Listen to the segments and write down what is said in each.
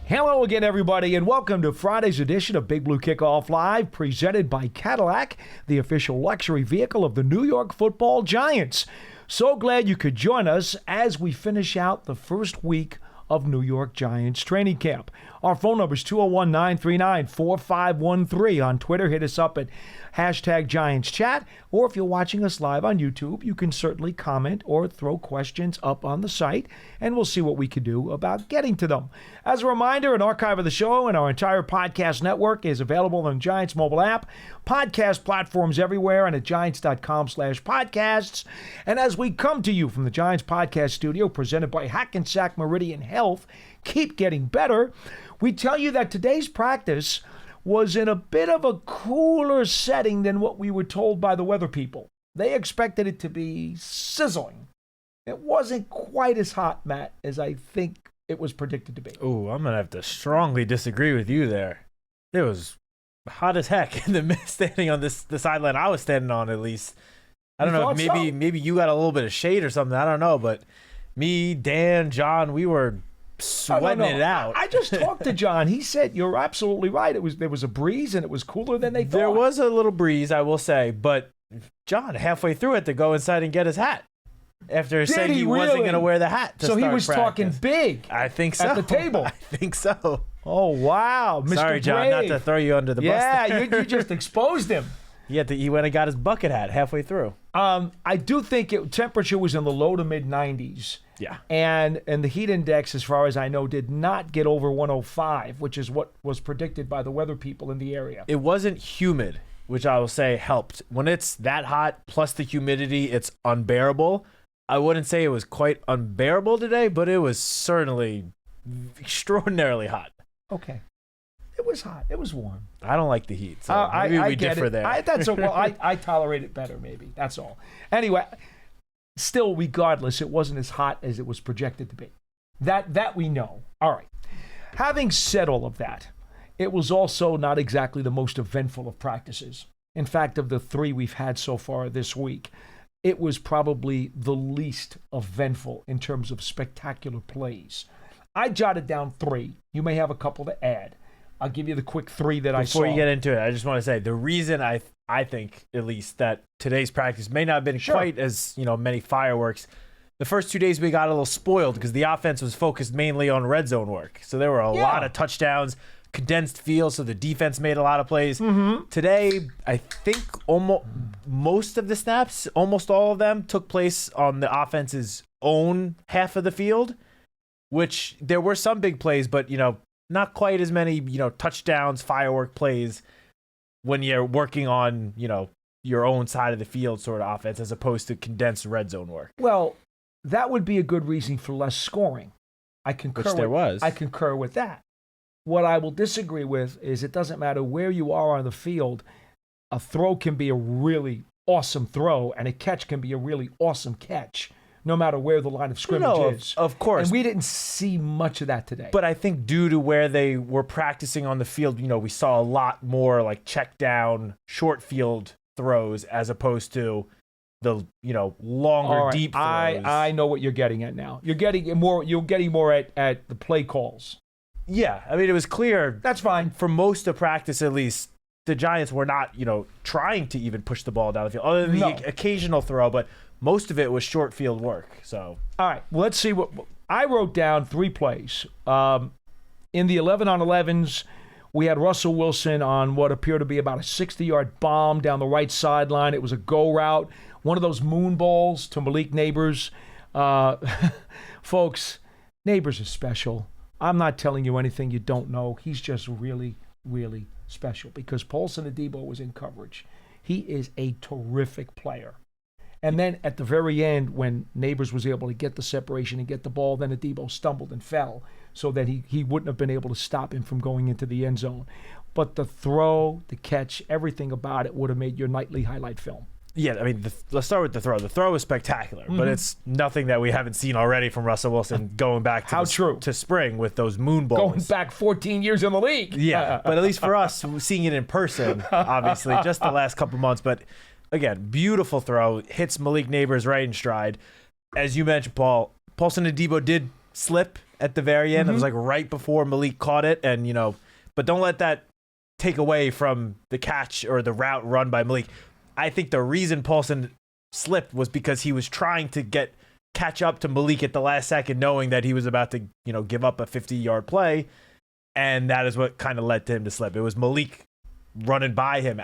Hello again, everybody, and welcome to Friday's edition of Big Blue Kickoff Live, presented by Cadillac, the official luxury vehicle of the New York Football Giants. So glad you could join us as we finish out the first week of New York Giants training camp. Our phone number is 201-939-4513. On Twitter, hit us up at #GiantsChat. Or if you're watching us live on YouTube, you can certainly comment or throw questions up on the site, and we'll see what we can do about getting to them. As a reminder, an archive of the show and our entire podcast network is available on the Giants mobile app, podcast platforms everywhere, and at giants.com/podcasts. And as we come to you from the Giants podcast studio, presented by Hackensack Meridian Health, keep getting better, we tell you that today's practice was in a bit of a cooler setting than what we were told by the weather people. They expected it to be sizzling. It wasn't quite as hot, Matt, as I think it was predicted to be. Ooh, I'm going to have to strongly disagree with you there. It was hot as heck in the standing on the sideline I was standing on, at least. I don't know, maybe you got a little bit of shade or something. I don't know, but me, Dan, John, we were sweating it out. I just talked to John. He said you're absolutely right. There was a breeze and it was cooler than they thought. There was a little breeze, I will say, but John halfway through had to go inside and get his hat after saying he wasn't going to wear the hat. So he was talking big. I think so. At the table. I think so. Oh wow, Mr. Sorry, John, Brave. not to throw you under the bus. Yeah, you just exposed him. He went and got his bucket hat halfway through. I do think temperature was in the low to mid 90s. Yeah. And the heat index, as far as I know, did not get over 105, which is what was predicted by the weather people in the area. It wasn't humid, which I will say helped. When it's that hot, plus the humidity, it's unbearable. I wouldn't say it was quite unbearable today, but it was certainly extraordinarily hot. Okay. It was hot. It was warm. I don't like the heat, so maybe we differ there. I tolerate it better, maybe. That's all. Anyway, still, regardless, it wasn't as hot as it was projected to be. That we know. All right. Having said all of that, it was also not exactly the most eventful of practices. In fact, of the three we've had so far this week, it was probably the least eventful in terms of spectacular plays. I jotted down three. You may have a couple to add. I'll give you the quick three that I saw. Before you get into it, I just want to say the reason I think, at least, that today's practice may not have been quite as many fireworks. The first 2 days we got a little spoiled because the offense was focused mainly on red zone work. So there were a lot of touchdowns, condensed field, so the defense made a lot of plays. Mm-hmm. Today, I think most of the snaps, almost all of them, took place on the offense's own half of the field, which there were some big plays, but not quite as many, touchdowns, firework plays when you're working on, your own side of the field sort of offense as opposed to condensed red zone work. Well, that would be a good reason for less scoring. I concur. I concur with that. What I will disagree with is it doesn't matter where you are on the field. A throw can be a really awesome throw, and a catch can be a really awesome catch, no matter where the line of scrimmage is. Of course. And we didn't see much of that today. But I think due to where they were practicing on the field, we saw a lot more like check down, short field throws as opposed to the, longer, deep throws. I know what you're getting at now. You're getting more at the play calls. Yeah. I mean, it was clear. That's fine. For most of practice, at least, the Giants were not, trying to even push the ball down the field, other than the occasional throw, but most of it was short field work. So, all right, well, let's see what I wrote down. 3 plays. In the 11-on-11s, we had Russell Wilson on what appeared to be about a 60-yard bomb down the right sideline. It was a go route, one of those moon balls to Malik Neighbors. Folks, Neighbors is special. I'm not telling you anything you don't know. He's just really, really special because Paulson Adebo was in coverage. He is a terrific player. And then at the very end, when Neighbors was able to get the separation and get the ball, then Adebo stumbled and fell so that he wouldn't have been able to stop him from going into the end zone. But the throw, the catch, everything about it would have made your nightly highlight film. Yeah, I mean, let's start with the throw. The throw is spectacular, but it's nothing that we haven't seen already from Russell Wilson going back to spring with those moon balls. Going back 14 years in the league. Yeah, but at least for us, seeing it in person, obviously, just the last couple months. But again, beautiful throw. Hits Malik Neighbors right in stride. As you mentioned, Paulson Adebo did slip at the very end. It was like right before Malik caught it, and but don't let that take away from the catch or the route run by Malik. I think the reason Paulson slipped was because he was trying to catch up to Malik at the last second, knowing that he was about to give up a 50-yard play, and that is what kind of led to him to slip. It was Malik running by him,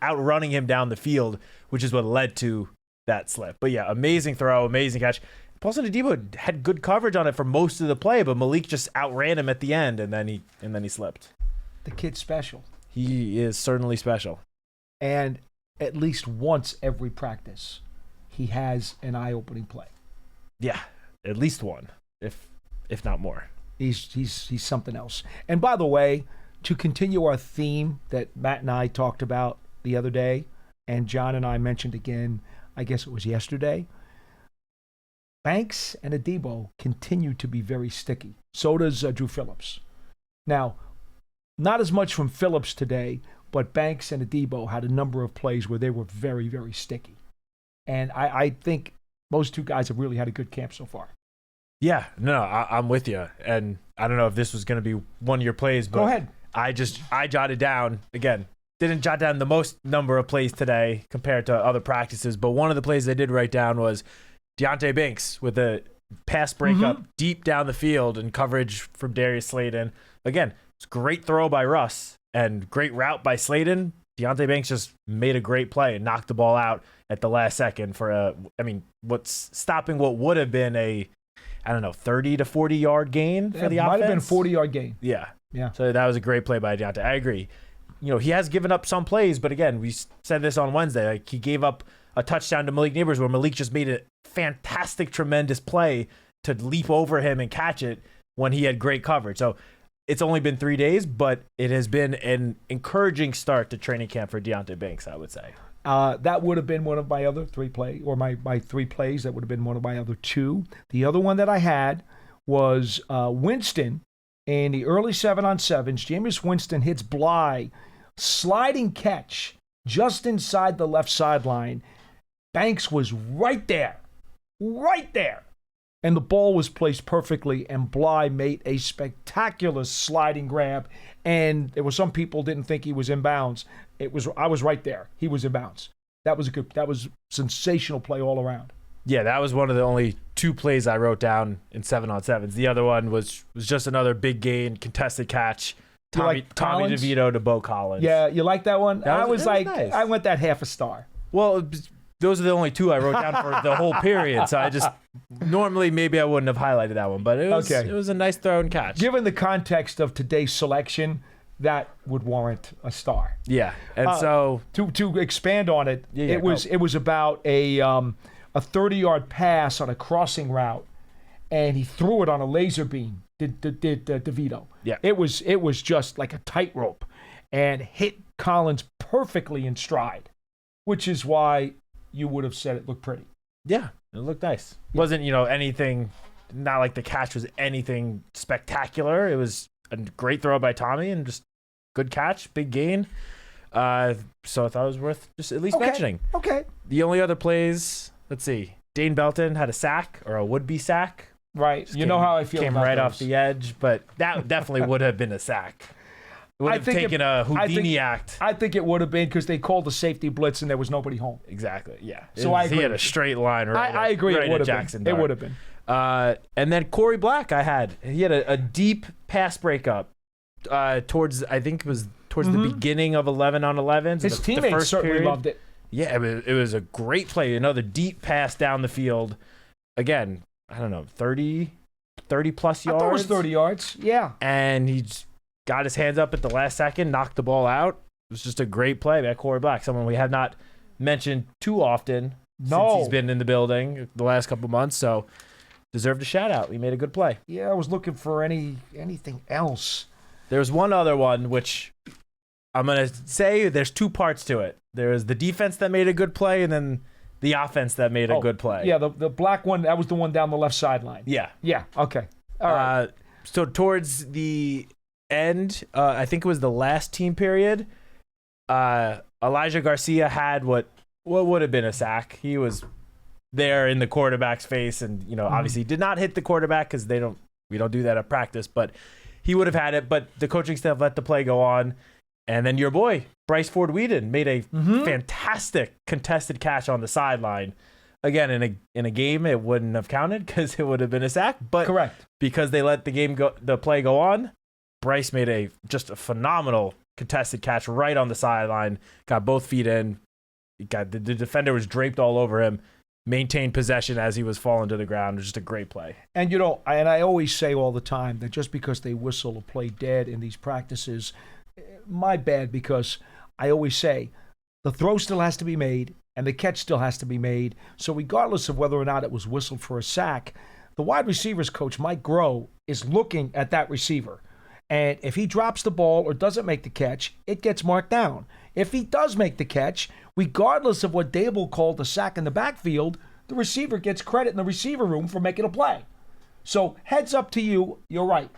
outrunning him down the field, which is what led to that slip. But yeah, amazing throw, amazing catch. Paulson Adebo had good coverage on it for most of the play, but Malik just outran him at the end, and then he slipped. The kid's special. He is certainly special. And at least once every practice, he has an eye-opening play. Yeah, at least one, if not more. He's something else. And by the way, to continue our theme that Matt and I talked about the other day, and John and I mentioned again, I guess it was yesterday, Banks and Adebo continue to be very sticky. So does Drew Phillips. Now, not as much from Phillips today, but Banks and Adebo had a number of plays where they were very, very sticky. And I think those two guys have really had a good camp so far. Yeah, no, I'm with you. And I don't know if this was going to be one of your plays, but go ahead. I jotted down, again, didn't jot down the most number of plays today compared to other practices, but one of the plays I did write down was Deonte Banks with a pass breakup deep down the field and coverage from Darius Slayton. Again, it's a great throw by Russ and great route by Slayton. Deonte Banks just made a great play and knocked the ball out at the last second for what's stopping what would have been a 30 to 40 yard gain for the offense. Might have been a 40-yard gain. Yeah. Yeah. So that was a great play by Deonte. I agree. He has given up some plays, but again, we said this on Wednesday. Like, he gave up a touchdown to Malik Neighbors where Malik just made a fantastic, tremendous play to leap over him and catch it when he had great coverage. So it's only been 3 days, but it has been an encouraging start to training camp for Deonte Banks, I would say. That would have been one of my other three plays, or my 3 plays. That would have been one of my other 2. The other one that I had was Winston in the early 7-on-7s. Jameis Winston hits Bly, sliding catch just inside the left sideline. Banks was right there. And the ball was placed perfectly, and Bly made a spectacular sliding grab. And there were some people didn't think he was in bounds. I was right there. He was in bounds. That was sensational play all around. Yeah, that was one of the only 2 plays I wrote down in 7-on-7s. The other one was just another big gain, contested catch. Tommy DeVito to Bo Collins. Yeah, you like that one? Nice. I went that half a star. Well, those are the only 2 I wrote down for the whole period. So I just normally maybe I wouldn't have highlighted that one, but it was a nice throw and catch. Given the context of today's selection, that would warrant a star. Yeah, and so to expand on it, it was about a 30-yard pass on a crossing route, and he threw it on a laser beam. Did DeVito? Yeah, it was just like a tightrope, and hit Collins perfectly in stride, which is why you would have said it looked pretty. Yeah, it looked nice. It wasn't anything. Not like the catch was anything spectacular. It was a great throw by Tommy and just good catch, big gain. So I thought it was worth just at least mentioning. Okay. The only other plays, let's see. Dane Belton had a sack or a would-be sack. Right. Just you know how I feel came about right those. Off the edge, but that definitely would have been a sack. It would have taken a Houdini act. I think it would have been because they called the safety blitz and there was nobody home. Exactly, yeah. So I agree. He had a straight line right I agree. Right it would have Jackson been. Dart. It would have been. And then Corey Black he had a deep pass breakup towards the beginning of 11-on-11. His teammates certainly loved it. Yeah, it was a great play. Another deep pass down the field. Again, I don't know, 30 plus yards. I thought it was 30 yards. Yeah. And he just got his hands up at the last second, knocked the ball out. It was just a great play by Corey Black, someone we have not mentioned too often since he's been in the building the last couple months. So deserved a shout out. He made a good play. Yeah, I was looking for anything else. There's one other one, which I'm going to say there's 2 parts to it. There's the defense that made a good play, and then the offense that made a good play. Yeah, the black one, that was the one down the left sideline. Yeah. Yeah, okay. All right. So towards the end, I think it was the last team period, Elijah Garcia had what would have been a sack. He was there in the quarterback's face and, obviously did not hit the quarterback because they don't we don't do that at practice, but he would have had it. But the coaching staff let the play go on. And then your boy, Bryce Ford Whedon, made a fantastic contested catch on the sideline. Again, in a game, it wouldn't have counted because it would have been a sack. But correct, because they let the play go on, Bryce made just a phenomenal contested catch right on the sideline. Got both feet in. The defender was draped all over him. Maintained possession as he was falling to the ground. It was just a great play. And I always say all the time that just because they whistle a play dead in these practices, my bad, because I always say the throw still has to be made and the catch still has to be made. So regardless of whether or not it was whistled for a sack, the wide receivers coach, Mike Groh, is looking at that receiver. And if he drops the ball or doesn't make the catch, it gets marked down. If he does make the catch, regardless of what Dable called a sack in the backfield, the receiver gets credit in the receiver room for making a play. So heads up to you, you're right.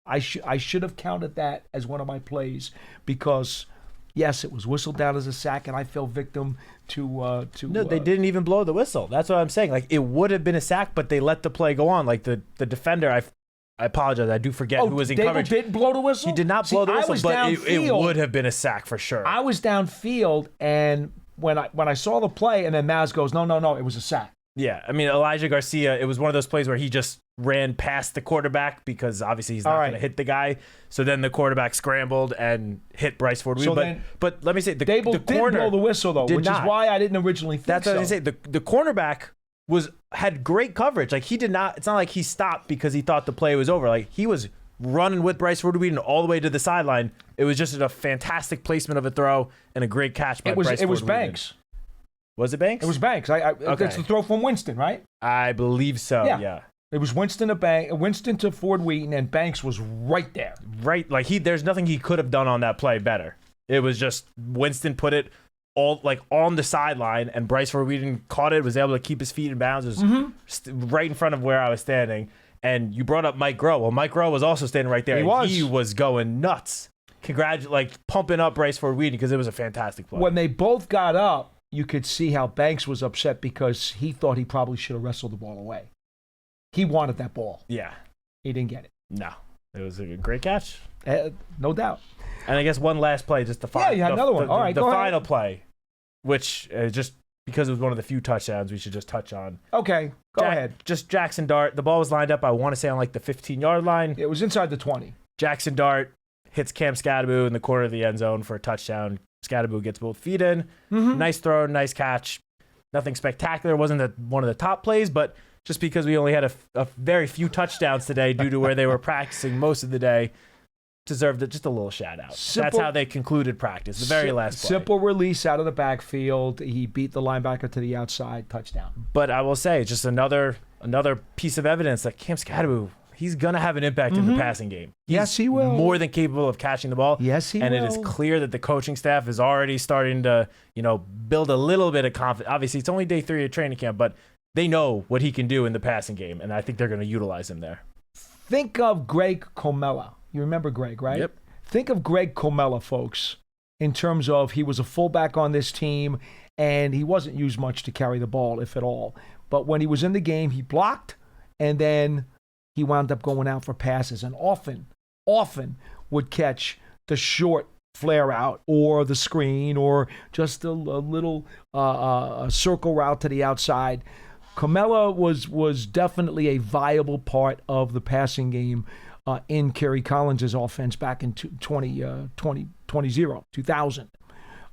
I should have counted that as one of my plays because, yes, it was whistled down as a sack, and I fell victim to. No, they didn't even blow the whistle. That's what I'm saying. Like, it would have been a sack, but they let the play go on. Like, the defender, I apologize. I do forget who was in coverage. Didn't blow the whistle? He did not blow the whistle, but it would have been a sack for sure. I was downfield, and when I saw the play, and then Maz goes, no, it was a sack. Yeah, I mean, Elijah Garcia, it was one of those plays where he just ran past the quarterback because obviously he's not going to hit the guy. So then the quarterback scrambled and hit Bryce Ford Whedon. But let me say, the corner did blow the whistle, though, which is why I didn't originally think That's what I was going to say. The cornerback had great coverage. Like, he did not – it's not like he stopped because he thought the play was over. Like, he was running with Bryce Ford Whedon all the way to the sideline. It was just a fantastic placement of a throw and a great catch by Bryce Ford Whedon. It was Banks. Was it Banks? It was Banks. That's the throw from Winston, right? I believe so, yeah. It was Winston to Ford Wheaton, and Banks was right there. Right, like there's nothing he could have done on that play better. It was just Winston put it all like on the sideline, and Bryce Ford Wheaton caught it, was able to keep his feet in bounds. It was right in front of where I was standing. And you brought up Mike Groh. Well, Mike Groh was also standing right there. He was going nuts. Pumping up Bryce Ford Wheaton because it was a fantastic play. When they both got up, you could see how Banks was upset because he thought he probably should have wrestled the ball away. He wanted that ball. Yeah. He didn't get it. No. It was a great catch. No doubt. And I guess one last play, just the final. Yeah, you had another one. All right, the go final ahead. play, which just because it was one of the few touchdowns we should just touch on. Okay, go ahead. Just Jackson Dart. The ball was lined up, I want to say, on like the 15-yard line. It was inside the 20. Jackson Dart hits Cam Skattebo in the corner of the end zone for a touchdown. Skattebo gets both feet in. Nice throw, nice catch. Nothing spectacular. Wasn't one of the top plays, but just because we only had a very few touchdowns today due to where they were practicing most of the day, deserved just a little shout out. That's how they concluded practice, the very last play. Simple release out of the backfield. He beat the linebacker to the outside, touchdown. But I will say, just another piece of evidence that Cam Skattebo, he's going to have an impact in the passing game. Yes, he will. More than capable of catching the ball. Yes, he will. And it is clear that the coaching staff is already starting to, build a little bit of confidence. Obviously, it's only day 3 of training camp, but they know what he can do in the passing game, and I think they're going to utilize him there. Think of Greg Comella. You remember Greg, right? Yep. Think of Greg Comella, folks, in terms of he was a fullback on this team, and he wasn't used much to carry the ball, if at all. But when he was in the game, he blocked, and then he wound up going out for passes, and often would catch the short flare out or the screen or just a little circle route to the outside. Comella was definitely a viable part of the passing game in Kerry Collins' offense back in 2000.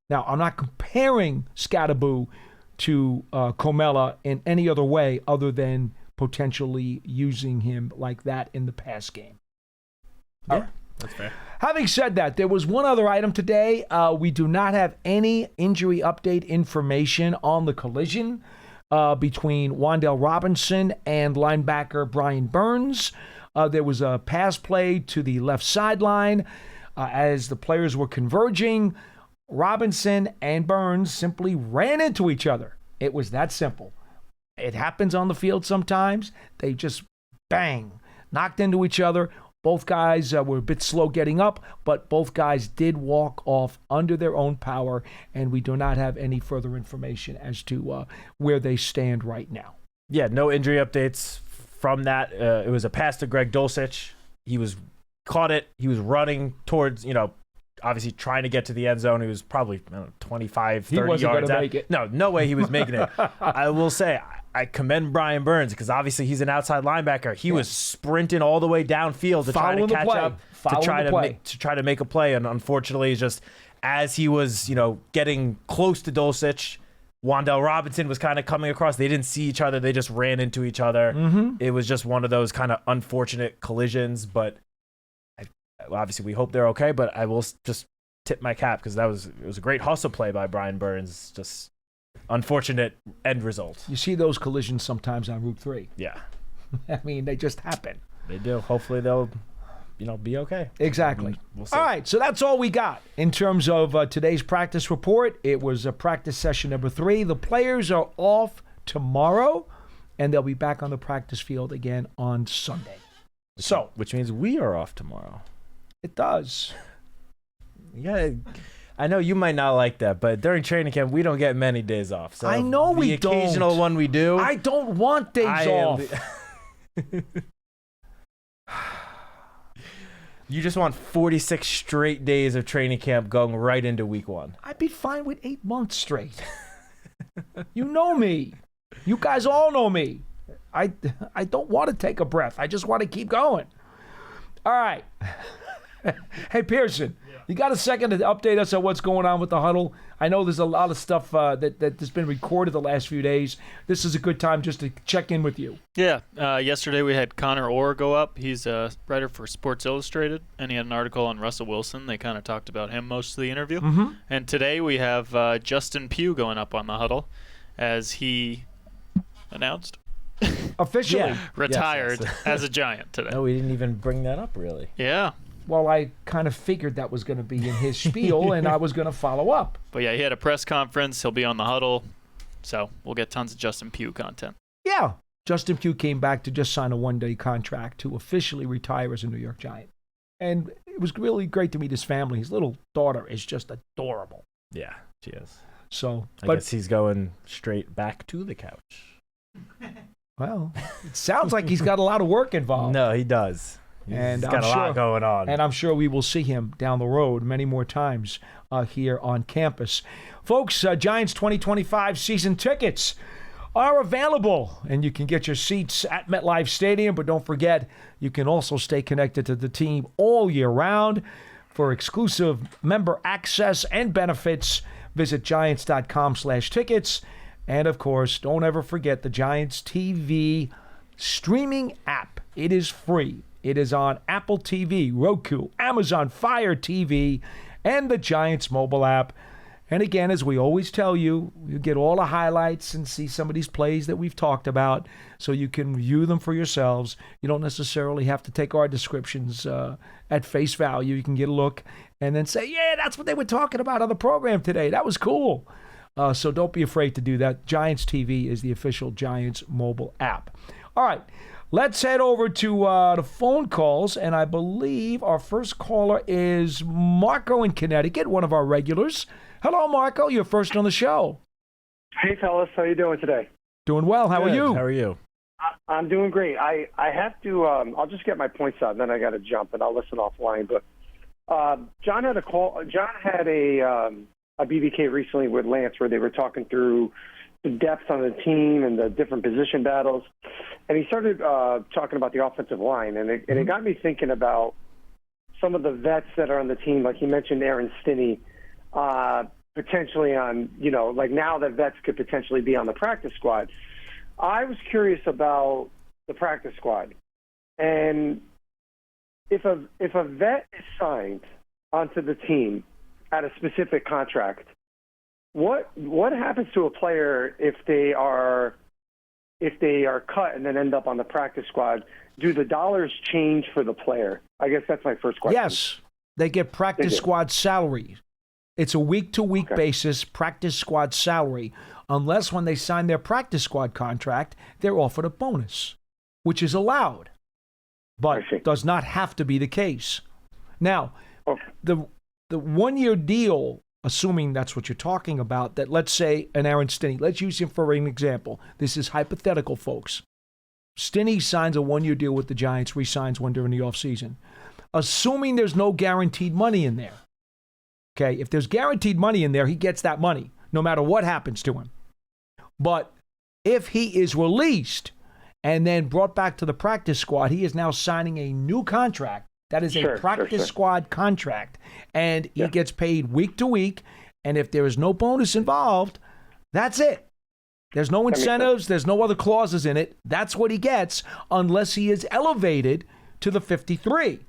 Now, I'm not comparing Skattebo to Comella in any other way other than potentially using him like that in the pass game. Yeah, that's fair. Having said that, there was one other item today. We do not have any injury update information on the collision between Wan'Dale Robinson and linebacker Brian Burns. There was a pass play to the left sideline. As the players were converging, Robinson and Burns simply ran into each other. It was that simple. It happens on the field sometimes. They just bang, knocked into each other. Both guys were a bit slow getting up, but both guys did walk off under their own power, and we do not have any further information as to where they stand right now. Yeah, no injury updates from that. It was a pass to Greg Dulcich. He caught it. He was running towards, obviously trying to get to the end zone. He was probably 25, 30 He wasn't yards gonna out. make it. No way he was making it. I will say, I commend Brian Burns because obviously he's an outside linebacker. He was sprinting all the way downfield to try to catch up, to try to make a play. And unfortunately, just as he was, getting close to Dulcich, Wan'Dale Robinson was kind of coming across. They didn't see each other. They just ran into each other. Mm-hmm. It was just one of those kind of unfortunate collisions. But obviously, we hope they're okay. But I will just tip my cap because it was a great hustle play by Brian Burns. Just unfortunate end result. You see those collisions sometimes on Route 3. Yeah. I mean, they just happen. They do. Hopefully they'll, be okay. Exactly. We'll see. All right, so that's all we got in terms of today's practice report. It was a practice session number 3. The players are off tomorrow, and they'll be back on the practice field again on Sunday. Which means we are off tomorrow. It does. Yeah. I know you might not like that, but during training camp, we don't get many days off. So I know we don't. The occasional one we do. I don't want days off. You just want 46 straight days of training camp going right into week 1. I'd be fine with 8 months straight. You know me. You guys all know me. I don't want to take a breath. I just want to keep going. All right. Hey, Pearson, you got a second to update us on what's going on with the Huddle? I know there's a lot of stuff that's been recorded the last few days. This is a good time just to check in with you. Yeah. Yesterday we had Connor Orr go up. He's a writer for Sports Illustrated, and he had an article on Russell Wilson. They kind of talked about him most of the interview. Mm-hmm. And today we have Justin Pugh going up on the Huddle as he announced Officially. retired Yes. as a Giant today. No, we didn't even bring that up, really. Yeah. Well, I kind of figured that was going to be in his spiel, and I was going to follow up. But yeah, he had a press conference. He'll be on the Huddle. So we'll get tons of Justin Pugh content. Yeah. Justin Pugh came back to just sign a one-day contract to officially retire as a New York Giant. And it was really great to meet his family. His little daughter is just adorable. Yeah, she is. So, I guess he's going straight back to the couch. Well, it sounds like he's got a lot of work involved. No, he does. He's got a lot going on. And I'm sure we will see him down the road many more times here on campus. Folks, Giants 2025 season tickets are available, and you can get your seats at MetLife Stadium. But don't forget, you can also stay connected to the team all year round. For exclusive member access and benefits, visit giants.com/tickets. And, of course, don't ever forget the Giants TV streaming app. It is free. It is on Apple TV, Roku, Amazon Fire TV, and the Giants mobile app. And again, as we always tell you, you get all the highlights and see some of these plays that we've talked about so you can view them for yourselves. You don't necessarily have to take our descriptions at face value. You can get a look and then say, yeah, that's what they were talking about on the program today. That was cool. So don't be afraid to do that. Giants TV is the official Giants mobile app. All right. Let's head over to the phone calls, and I believe our first caller is Marco in Connecticut, one of our regulars. Hello, Marco. You're first on the show. Hey, fellas. How you doing today? Doing well. How are you? How are you? I'm doing great. I have to. I'll just get my points out, and then I got to jump, and I'll listen offline. But John had a call. John had a BBK recently with Lance where they were talking through the depth on the team and the different position battles. And he started talking about the offensive line. And it got me thinking about some of the vets that are on the team. Like he mentioned Aaron Stinney, potentially on, like now that vets could potentially be on the practice squad. I was curious about the practice squad. And if a vet is signed onto the team at a specific contract, what happens to a player if they are cut and then end up on the practice squad? Do the dollars change for the player? I guess that's my first question. Yes, they get practice squad salary. It's a week-to-week basis practice squad salary, unless when they sign their practice squad contract, they're offered a bonus, which is allowed, but does not have to be the case. Now, the 1-year deal, assuming that's what you're talking about, that let's say an Aaron Stinney, let's use him for an example. This is hypothetical, folks. Stinney signs a 1-year deal with the Giants, re-signs one during the offseason. Assuming there's no guaranteed money in there. Okay, if there's guaranteed money in there, he gets that money, no matter what happens to him. But if he is released and then brought back to the practice squad, he is now signing a new contract. That is a practice squad contract. And he gets paid week to week. And if there is no bonus involved, that's it. There's no incentives. There's no other clauses in it. That's what he gets unless he is elevated to the 53.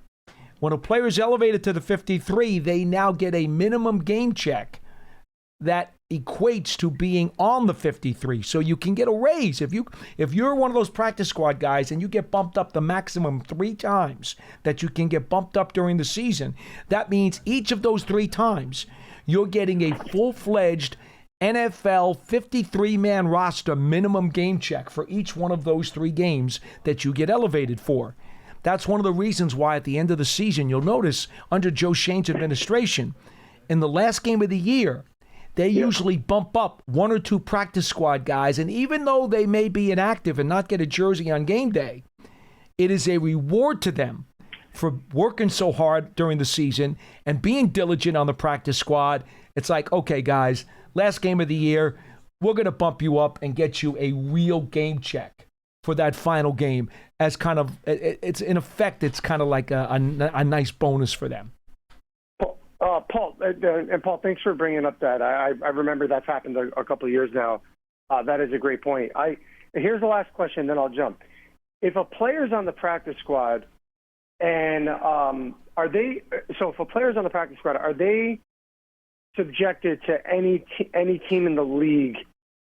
When a player is elevated to the 53, they now get a minimum game check that equates to being on the 53. So you can get a raise. If you're one of those practice squad guys and you get bumped up the maximum 3 times that you can get bumped up during the season, that means each of those 3 times you're getting a full-fledged NFL 53-man roster minimum game check for each one of those 3 games that you get elevated for. That's one of the reasons why at the end of the season, you'll notice under Joe Shane's administration, in the last game of the year, they usually bump up 1 or 2 practice squad guys. And even though they may be inactive and not get a jersey on game day, it is a reward to them for working so hard during the season and being diligent on the practice squad. It's like, okay, guys, last game of the year, we're going to bump you up and get you a real game check for that final game as kind of, it's in effect, it's kind of like a nice bonus for them. Paul, thanks for bringing up that. I remember that's happened a couple of years now. That is a great point. Here's the last question, then I'll jump. If a player's on the practice squad, and if a player's on the practice squad, are they subjected to any team in the league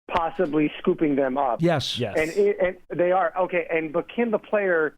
possibly scooping them up? Yes. And they are okay. But can the player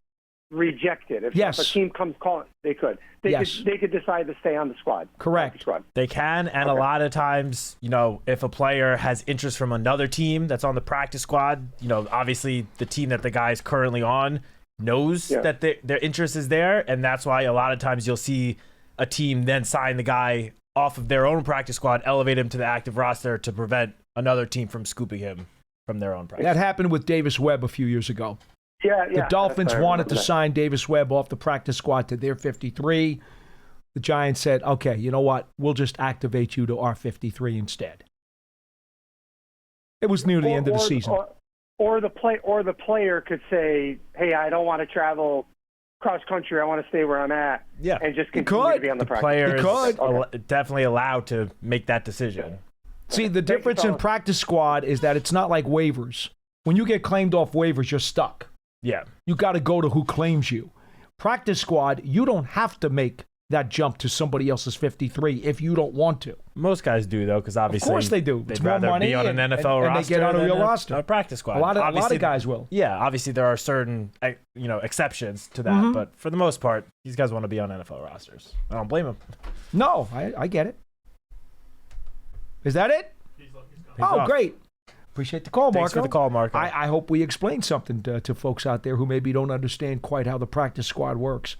reject it? If a team comes calling, they could. They could decide to stay on the squad. Correct. Squad. They can, and a lot of times, if a player has interest from another team that's on the practice squad, obviously the team that the guy is currently on knows that their interest is there, and that's why a lot of times you'll see a team then sign the guy off of their own practice squad, elevate him to the active roster to prevent another team from scooping him from their own practice. That happened with Davis Webb a few years ago. The Dolphins wanted to sign Davis Webb off the practice squad to their 53. The Giants said, okay, you know what? We'll just activate you to our 53 instead. It was near the end of the season. Or the player could say, hey, I don't want to travel cross country. I want to stay where I'm at. Yeah. And just continue to be on the practice. Player is definitely allowed to make that decision. See, the difference in practice squad is that it's not like waivers. When you get claimed off waivers, you're stuck. Yeah. You got to go to who claims you. Practice squad, you don't have to make that jump to somebody else's 53 if you don't want to. Most guys do, though, because obviously... Of course they do. They'd rather be on an NFL roster and they get on a real roster. A practice squad. A lot of guys will. Yeah, obviously there are certain exceptions to that, but for the most part, these guys want to be on NFL rosters. I don't blame them. No, I get it. Is that it? He's great. Appreciate the call, Marco. Thanks for the call, Marco. I hope we explained something to folks out there who maybe don't understand quite how the practice squad works.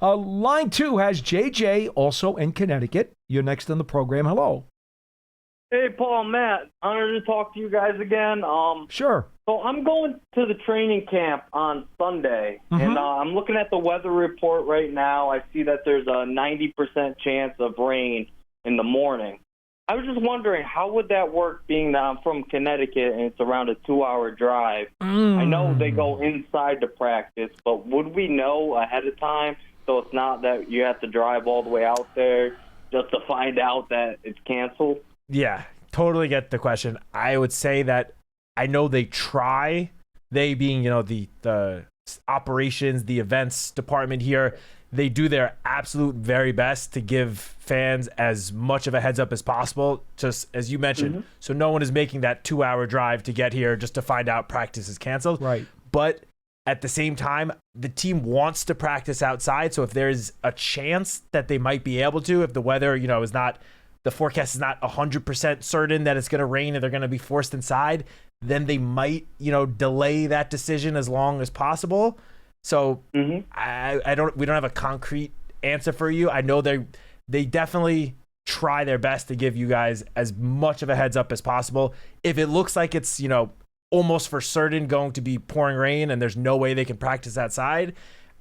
Line 2 has JJ, also in Connecticut. You're next on the program. Hello. Hey, Paul and Matt. Honored to talk to you guys again. Sure. So I'm going to the training camp on Sunday, and I'm looking at the weather report right now. I see that there's a 90% chance of rain in the morning. I was just wondering, how would that work, being that I'm from Connecticut and it's around a 2-hour drive? I know they go inside to practice, but would we know ahead of time so it's not that you have to drive all the way out there just to find out that it's canceled? Yeah, totally get the question. I would say that I know they try, they being, the operations, the events department here, they do their absolute very best to give fans as much of a heads up as possible, just as you mentioned. So no one is making that 2-hour drive to get here just to find out practice is canceled. Right. But at the same time, the team wants to practice outside. So if there's a chance that they might be able to, if the weather, is not, the forecast is not 100% certain that it's going to rain and they're going to be forced inside, then they might, delay that decision as long as possible. So we don't have a concrete answer for you. I know they definitely try their best to give you guys as much of a heads up as possible. If it looks like it's, almost for certain going to be pouring rain and there's no way they can practice outside,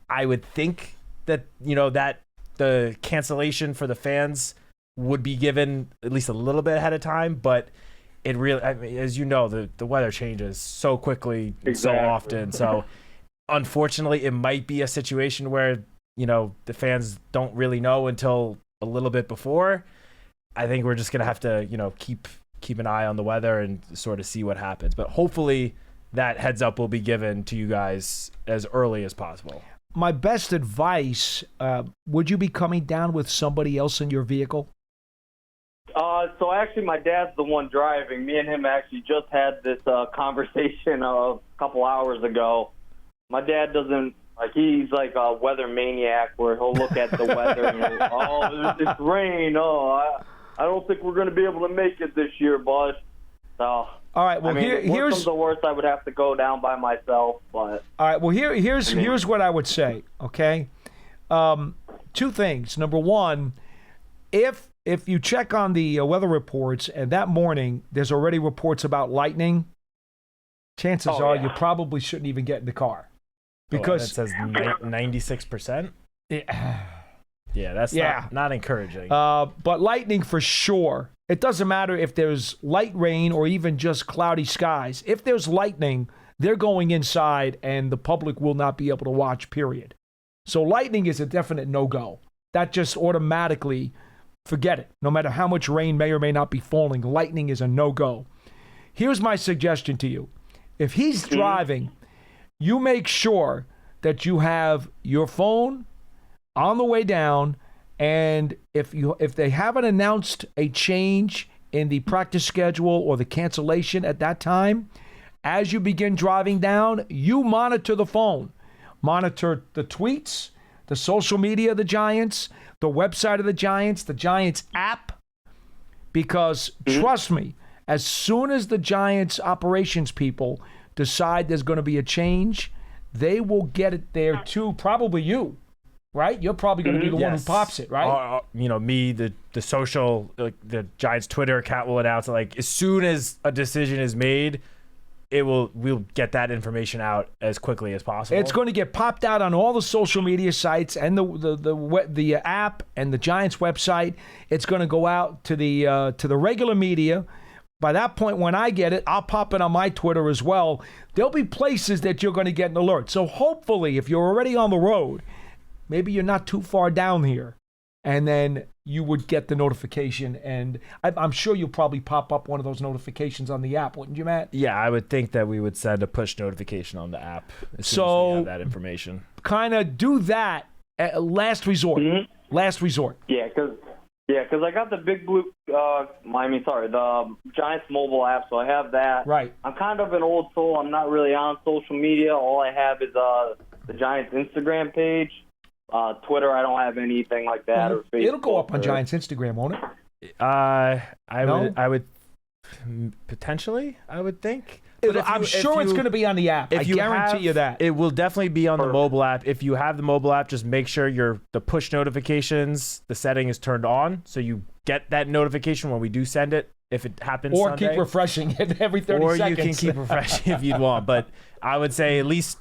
I would think that, that the cancellation for the fans would be given at least a little bit ahead of time. But it really, as you know, the weather changes so quickly, so often. So unfortunately, it might be a situation where, the fans don't really know until a little bit before. I think we're just going to have to, keep an eye on the weather and sort of see what happens. But hopefully that heads up will be given to you guys as early as possible. My best advice, would you be coming down with somebody else in your vehicle? So actually, my dad's the one driving. Me and him actually just had this conversation a couple hours ago. My dad doesn't, he's like a weather maniac where he'll look at the weather and it's rain. I don't think we're going to be able to make it this year, bud. So, all right. Well, here's the worst. I would have to go down by myself. But all right. Well, here's what I would say. Okay, two things. Number one, if you check on the weather reports and that morning there's already reports about lightning, chances are you probably shouldn't even get in the car because it says 96%. Yeah, that's not encouraging. But lightning for sure. It doesn't matter if there's light rain or even just cloudy skies. If there's lightning, they're going inside and the public will not be able to watch, period. So lightning is a definite no-go. That just automatically, forget it. No matter how much rain may or may not be falling, lightning is a no-go. Here's my suggestion to you. If he's driving, you make sure that you have your phone on the way down, and if they haven't announced a change in the practice schedule or the cancellation at that time, as you begin driving down, you monitor the phone. Monitor the tweets, the social media of the Giants, the website of the Giants app, because trust me, as soon as the Giants operations people decide there's going to be a change, they will get it there too, probably you. Right? You're probably going to be the one who pops it, right? Me, the social, the Giants Twitter account will announce it. As soon as a decision is made, we'll get that information out as quickly as possible. It's going to get popped out on all the social media sites and the app and the Giants website. It's going to go out to the regular media. By that point, when I get it, I'll pop it on my Twitter as well. There'll be places that you're going to get an alert. So hopefully, if you're already on the road, maybe you're not too far down here, and then you would get the notification. And I'm sure you'll probably pop up one of those notifications on the app, wouldn't you, Matt? Yeah, I would think that we would send a push notification on the app as soon as we have that information. Kind of do that at last resort. Mm-hmm. Last resort. Yeah, because I got the the Giants mobile app, so I have that. Right. I'm kind of an old soul. I'm not really on social media. All I have is the Giants Instagram page. Twitter, I don't have anything like that. Or Facebook. It'll go up on Giants Instagram, won't it? I would potentially. I would think. I'm sure it's going to be on the app. I guarantee you that. It will definitely be on the mobile app. If you have the mobile app, just make sure the push notifications, the setting is turned on, so you get that notification when we do send it. If it happens, or Sunday. Keep refreshing it every 30 or seconds. Or you can keep refreshing if you'd want. But I would say at least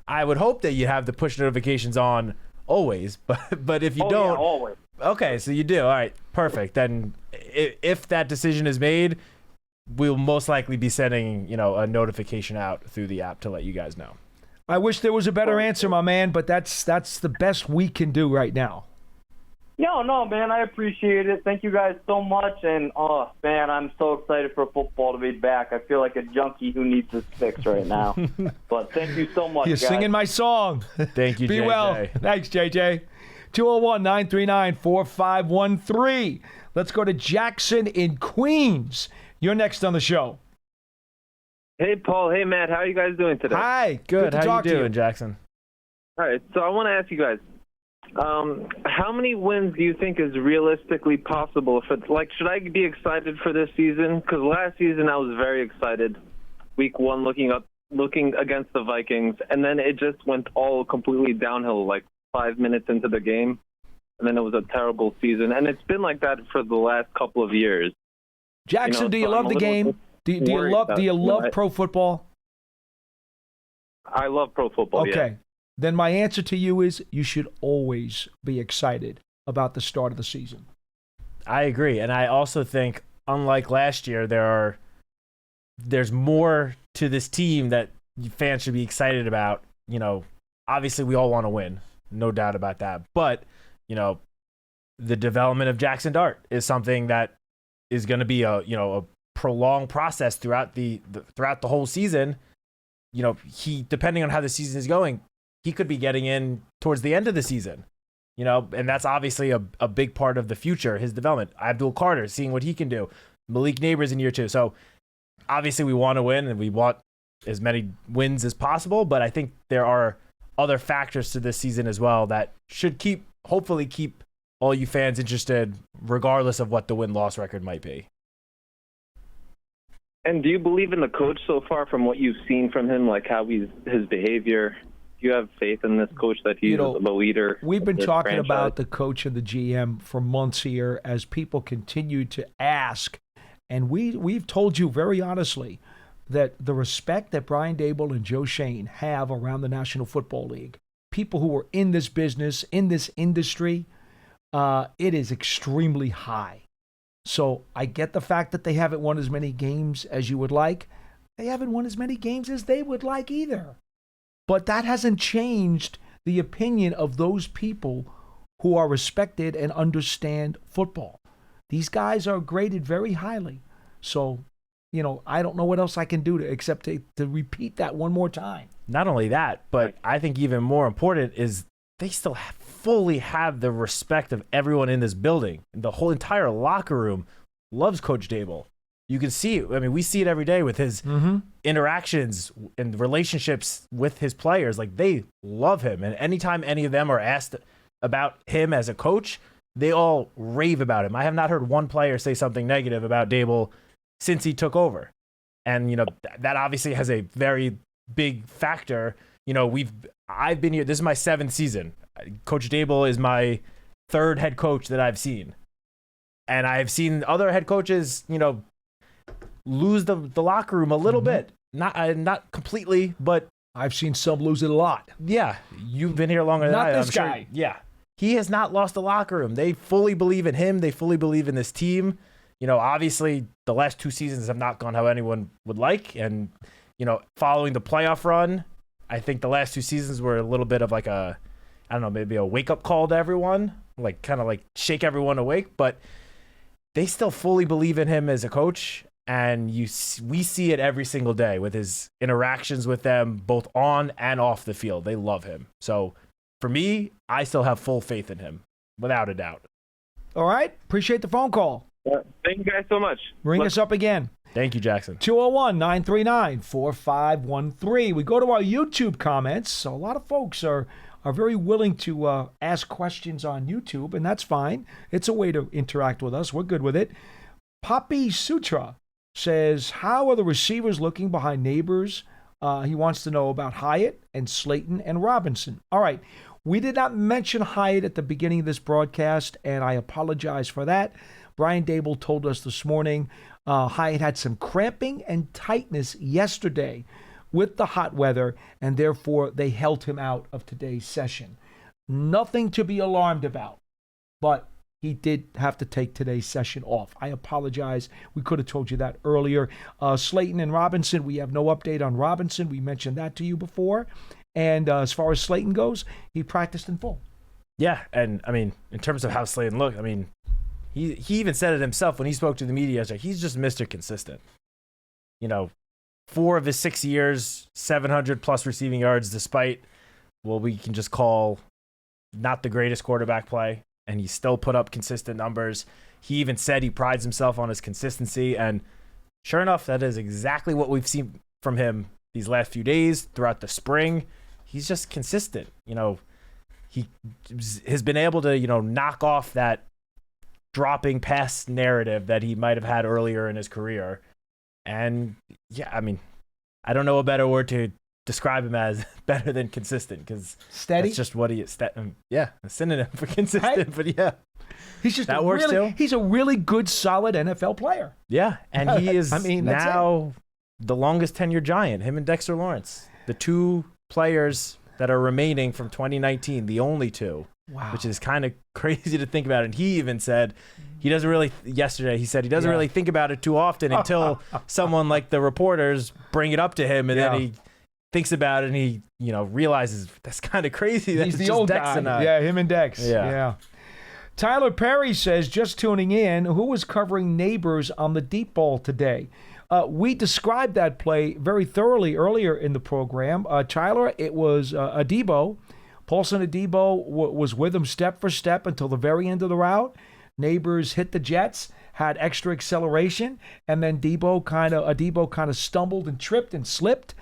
I would hope that you have the push notifications on. Always, but if you don't, always. Okay, so you do. All right, perfect. Then, if that decision is made, we'll most likely be sending a notification out through the app to let you guys know. I wish there was a better answer, my man, but that's the best we can do right now. No, man, I appreciate it. Thank you guys so much, and man, I'm so excited for football to be back. I feel like a junkie who needs his fix right now. But thank you so much, You're guys. singing my song. Thank you, Be JJ. well. Thanks, JJ. 201-939-4513. Let's go to Jackson in Queens. You're next on the show. Hey, Paul. Hey, Matt. How are you guys doing today? Hi. Good. to How talk you to doing, Jackson? All right. So I want to ask you guys, how many wins do you think is realistically possible? If it's should I be excited for this season? Because last season I was very excited. Week 1, looking against the Vikings, and then it just went all completely downhill 5 minutes into the game, and then it was a terrible season. And it's been like that for the last couple of years. Jackson, do you love the game? Do you worried love about, pro football? I love pro football. Okay. Yeah. Then my answer to you is you should always be excited about the start of the season. I agree, and I also think, unlike last year, there's more to this team that fans should be excited about. You know, obviously we all want to win, no doubt about that. But you know, the development of Jackson Dart is something that is going to be a prolonged process throughout the whole season. You know, he, depending on how the season is going, he could be getting in towards the end of the season. You know, and that's obviously a big part of the future, his development. Abdul Carter, seeing what he can do. Malik Neighbors in year 2. So obviously we want to win and we want as many wins as possible, but I think there are other factors to this season as well that should hopefully keep all you fans interested, regardless of what the win-loss record might be. And do you believe in the coach so far from what you've seen from him, like how his behavior? Do you have faith in this coach that he's the leader? We've been of this talking franchise? about the coach and the GM for months here as people continue to ask. And we've told you very honestly that the respect that Brian Daboll and Joe Schoen have around the National Football League, people who are in this business, in this industry, it is extremely high. So I get the fact that they haven't won as many games as you would like. They haven't won as many games as they would like either. But that hasn't changed the opinion of those people who are respected and understand football. These guys are graded very highly. So, you know, I don't know what else I can do except to repeat that one more time. Not only that, but I think even more important is they still fully have the respect of everyone in this building. The whole entire locker room loves Coach Daboll. You can see it. I mean, we see it every day with his interactions and relationships with his players. Like, they love him. And anytime any of them are asked about him as a coach, they all rave about him. I have not heard one player say something negative about Daboll since he took over. And, you know, that obviously has a very big factor. You know, I've been here. This is my 7th season. Coach Daboll is my 3rd head coach that I've seen. And I've seen other head coaches, you know, lose the locker room a little bit. Not completely, but I've seen some lose it a lot. Yeah, you've been here longer than I have. Not this guy. Sure, yeah. He has not lost the locker room. They fully believe in him. They fully believe in this team. You know, obviously, the last 2 seasons have not gone how anyone would like. And, you know, following the playoff run, I think the last 2 seasons were a little bit of like maybe a wake-up call to everyone. Like, kind of like shake everyone awake. But they still fully believe in him as a coach. And we see it every single day with his interactions with them, both on and off the field. They love him. So for me, I still have full faith in him, without a doubt. All right. Appreciate the phone call. Thank you guys so much. Ring us up again. Thank you, Jackson. 201-939-4513. We go to our YouTube comments. So a lot of folks are very willing to ask questions on YouTube, and that's fine. It's a way to interact with us. We're good with it. Poppy Sutra says, how are the receivers looking behind Neighbors? He wants to know about Hyatt and Slayton and Robinson. All right. We did not mention Hyatt at the beginning of this broadcast, and I apologize for that. Brian Daboll told us this morning Hyatt had some cramping and tightness yesterday with the hot weather, and therefore they held him out of today's session. Nothing to be alarmed about, but he did have to take today's session off. I apologize. We could have told you that earlier. Slayton and Robinson, we have no update on Robinson. We mentioned that to you before. And as far as Slayton goes, he practiced in full. Yeah, and I mean, in terms of how Slayton looked, I mean, he even said it himself when he spoke to the media. Yesterday. He's just Mr. Consistent. You know, 4 of his 6 years, 700-plus receiving yards, despite what we can just call not the greatest quarterback play. And he still put up consistent numbers. He even said he prides himself on his consistency. And sure enough, that is exactly what we've seen from him these last few days, throughout the spring. He's just consistent. You know, he has been able to, you know, knock off that dropping pass narrative that he might have had earlier in his career. And yeah, I mean, I don't know a better word to describe him as better than consistent because Steady. that's just what he is. Yeah, a synonym for consistent, Right? but yeah. He's just That works too. He's a really good, solid NFL player. Yeah, and he is I mean, that's now the longest tenured Giant, him and Dexter Lawrence. The two players that are remaining from 2019, the only two, Wow. which is kind of crazy to think about. And he even said he doesn't really, yesterday, he said he doesn't really think about it too often until someone like the reporters bring it up to him, and then he thinks about it and he, realizes that's kind of crazy. That He's it's the just old Dex guy. and I. Yeah, him and Dex. Yeah. Tyler Perry says, just tuning in, who was covering Neighbors on the deep ball today? We described that play very thoroughly earlier in the program. Tyler, it was Adebo. Paulson Adebo was with him step for step until the very end of the route. Neighbors hit the Jets, had extra acceleration, and then Adebo kind of stumbled and tripped and slipped.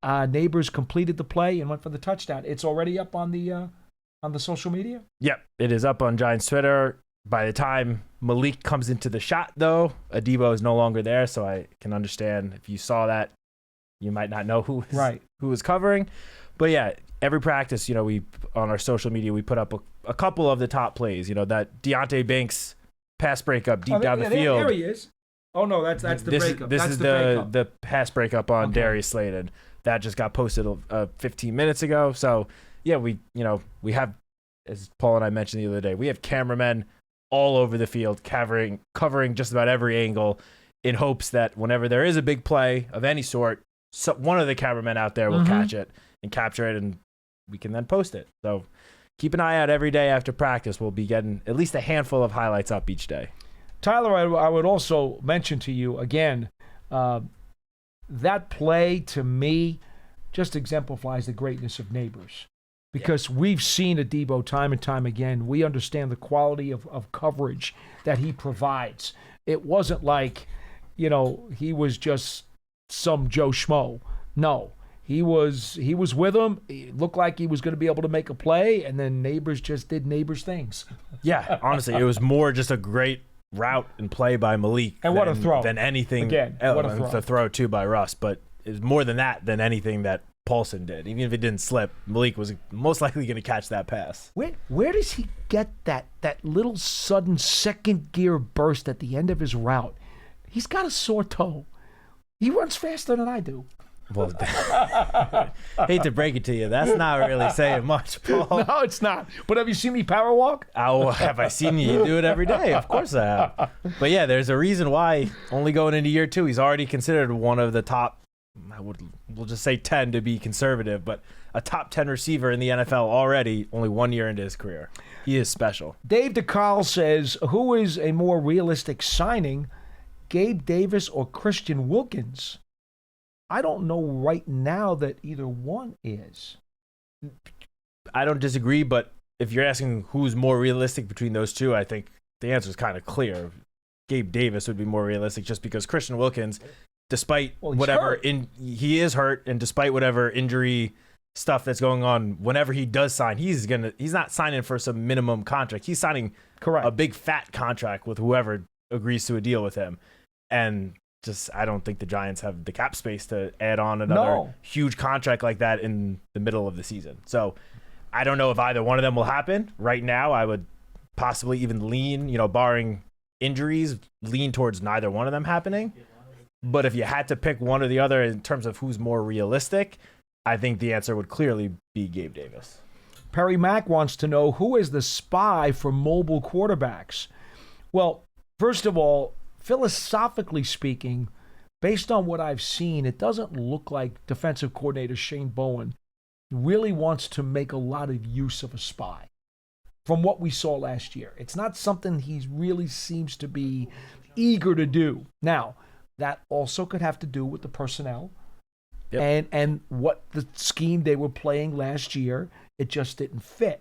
Neighbors completed the play and went for the touchdown. It's already up on the social media? Yep, it is up on Giants Twitter. By the time Malik comes into the shot, though, Adebo is no longer there, so I can understand if you saw that, you might not know who was covering. But yeah, every practice, we on our social media we put up a couple of the top plays. That Deontay Banks pass breakup deep down the field. There he is. Oh no, that's the breakup. This is the pass breakup on Darius Slayton that just got posted 15 minutes ago. So yeah, we have, as Paul and I mentioned the other day, we have cameramen all over the field covering just about every angle in hopes that whenever there is a big play of any sort, one of the cameramen out there will catch it and capture it, and we can then post it. So keep an eye out every day after practice. We'll be getting at least a handful of highlights up each day. Tyler, I would also mention to you again, that play to me just exemplifies the greatness of Neighbors. Because we've seen Adebo time and time again. We understand the quality of coverage that he provides. It wasn't like, he was just some Joe Schmo. No, he was with him. It looked like he was going to be able to make a play, and then Neighbors just did Neighbors things. Yeah, honestly, it was more just a great route and play by Malik. And what a throw. Than anything. Again, what a throw. The throw, too, by Russ. But it was more than that than anything that Paulson did. Even if it didn't slip, Malik was most likely going to catch that pass. Where does he get that little sudden second gear burst at the end of his route? He's got a sore toe. He runs faster than I do. Well, hate to break it to you, that's not really saying much, Paul. No, it's not. But have you seen me power walk? Oh, have I seen you do it every day? Of course I have. But yeah, there's a reason why only going into year 2, he's already considered one of the top, we'll just say 10 to be conservative, but a top 10 receiver in the NFL already, only 1 year into his career. He is special. Dave DeCarl says, who is a more realistic signing, Gabe Davis or Christian Wilkins? I don't know right now that either one is. I don't disagree, but if you're asking who's more realistic between those two, I think the answer is kind of clear. Gabe Davis would be more realistic just because Christian Wilkins, despite he is hurt, and despite whatever injury stuff that's going on, whenever he does sign, he's not signing for some minimum contract. He's signing a big fat contract with whoever agrees to a deal with him. And I don't think the Giants have the cap space to add on another huge contract like that in the middle of the season. So I don't know if either one of them will happen. Right now, I would possibly even lean, barring injuries, lean towards neither one of them happening. But if you had to pick one or the other in terms of who's more realistic, I think the answer would clearly be Gabe Davis. Perry Mack wants to know, who is the spy for mobile quarterbacks? Well, first of all, philosophically speaking, based on what I've seen, it doesn't look like defensive coordinator Shane Bowen really wants to make a lot of use of a spy from what we saw last year. It's not something he really seems to be eager to do. Now, that also could have to do with the personnel and what the scheme they were playing last year. It just didn't fit.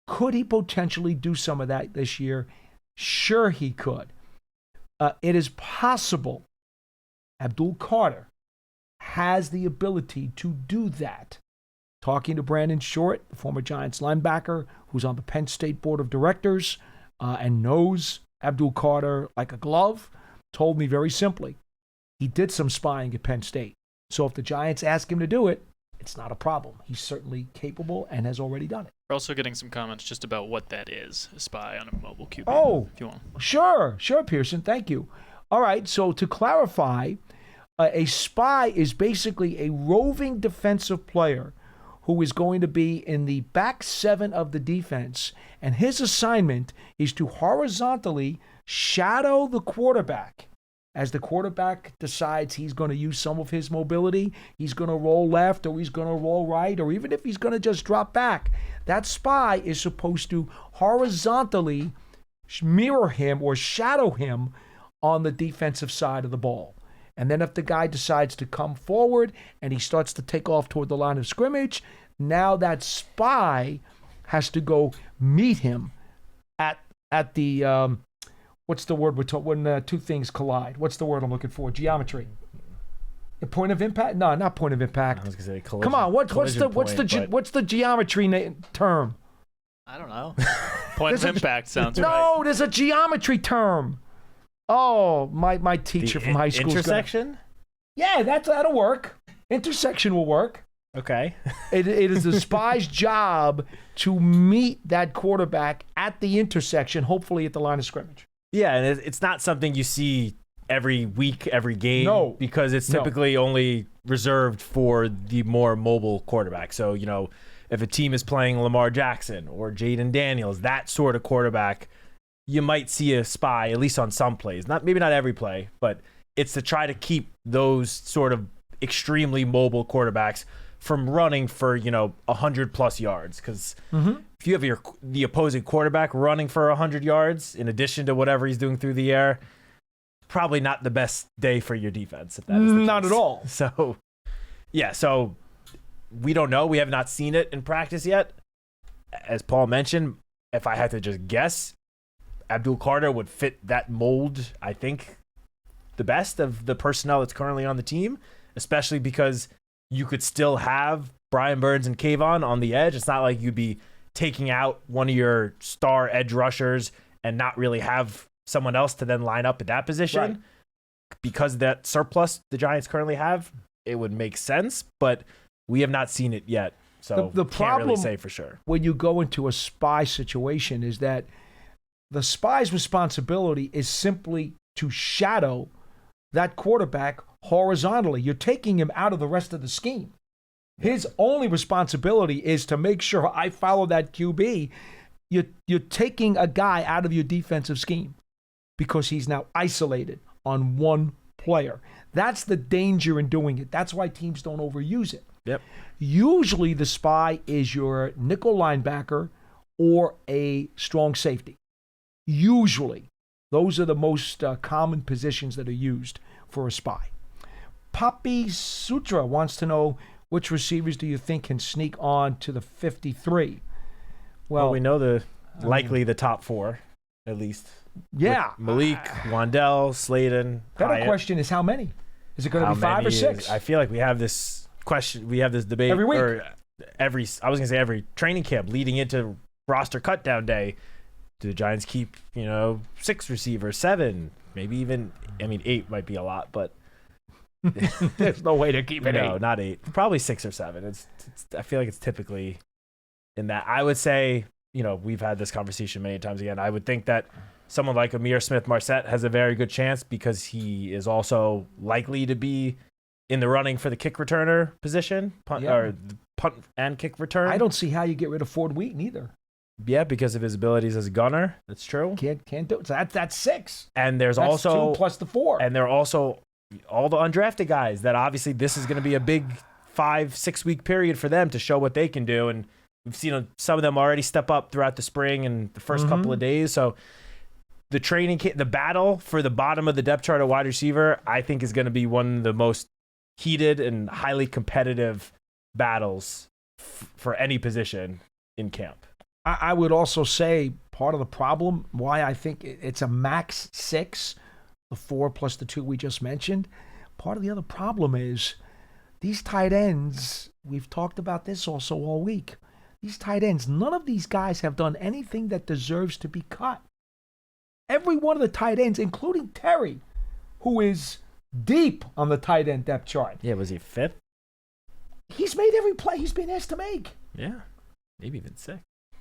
Could he potentially do some of that this year? Sure he could. It is possible Abdul Carter has the ability to do that. Talking to Brandon Short, the former Giants linebacker, who's on the Penn State Board of Directors and knows Abdul Carter like a glove, told me very simply, he did some spying at Penn State. So if the Giants ask him to do it, it's not a problem. He's certainly capable and has already done it. We're also getting some comments just about what that is, a spy on a mobile QB. Oh, if you want. Sure, Pearson. Thank you. All right, so to clarify, a spy is basically a roving defensive player who is going to be in the back seven of the defense, and his assignment is to horizontally shadow the quarterback. As the quarterback decides he's going to use some of his mobility, he's going to roll left or he's going to roll right, or even if he's going to just drop back, that spy is supposed to horizontally mirror him or shadow him on the defensive side of the ball. And then if the guy decides to come forward and he starts to take off toward the line of scrimmage, now that spy has to go meet him at the what's the word we're talking when two things collide? What's the word I'm looking for? Geometry. A point of impact? No, not point of impact. I was gonna say collision. Come on, what's the geometry term? I don't know. Point of impact sounds right. No, there's a geometry term. Oh, my teacher from high school. Intersection? Yeah, that'll work. Intersection will work. Okay. It is the spy's job to meet that quarterback at the intersection, hopefully at the line of scrimmage. Yeah, and it's not something you see every week, every game. No. Because it's typically only reserved for the more mobile quarterback. So, if a team is playing Lamar Jackson or Jaden Daniels, that sort of quarterback, you might see a spy, at least on some plays. Maybe not every play, but it's to try to keep those sort of extremely mobile quarterbacks from running for 100+ yards. Because if you have the opposing quarterback running for 100 yards in addition to whatever he's doing through the air, probably not the best day for your defense. If that is the not case. at all. So yeah, so we don't know. We have not seen it in practice yet. As Paul mentioned, if I had to just guess, Abdul Carter would fit that mold, I think, the best of the personnel that's currently on the team, especially because you could still have Brian Burns and Kayvon on the edge. It's not like you'd be taking out one of your star edge rushers and not really have someone else to then line up at that position. Right. Because that surplus the Giants currently have, it would make sense, but we have not seen it yet. So the can't problem really say for sure. when you go into a spy situation is that the spy's responsibility is simply to shadow that quarterback horizontally. You're taking him out of the rest of the scheme. His only responsibility is to make sure I follow that QB. You're taking a guy out of your defensive scheme because he's now isolated on one player. That's the danger in doing it. That's why teams don't overuse it. Yep. Usually the spy is your nickel linebacker or a strong safety. Usually. Those are the most common positions that are used for a spy. Papi Sutra wants to know, which receivers do you think can sneak on to the 53? Well, we know the top four, at least. Yeah. With Malik, Wandell, Slayton. Better Hyatt. question is how many? Is it going to be 5 or 6? I feel like we have this question. We have this debate every week. Or I was going to say every training camp leading into roster cutdown day. Do the Giants keep 6 receivers, 7, maybe even? 8 might be a lot, but there's no way to keep it 8. No, not 8. Probably 6 or 7. It's I feel like it's typically in that. I would say we've had this conversation many times again. I would think that someone like Amir Smith-Marset has a very good chance because he is also likely to be in the running for the kick returner position, punt and kick return. I don't see how you get rid of Ford Wheaton either. Yeah, because of his abilities as a gunner. That's true. Can't do it. So that's 6. And there's that's also 2 plus the 4. And there are also all the undrafted guys that obviously this is going to be a big 5-6 week period for them to show what they can do. And we've seen some of them already step up throughout the spring and the first couple of days. So the battle for the bottom of the depth chart at wide receiver, I think is going to be one of the most heated and highly competitive battles for any position in camp. I would also say part of the problem, why I think it's a max 6, the 4 plus the 2 we just mentioned, part of the other problem is these tight ends, we've talked about this also all week, these tight ends, none of these guys have done anything that deserves to be cut. Every one of the tight ends, including Terry, who is deep on the tight end depth chart. Yeah, was he 5th? He's made every play he's been asked to make. Yeah, maybe even 6.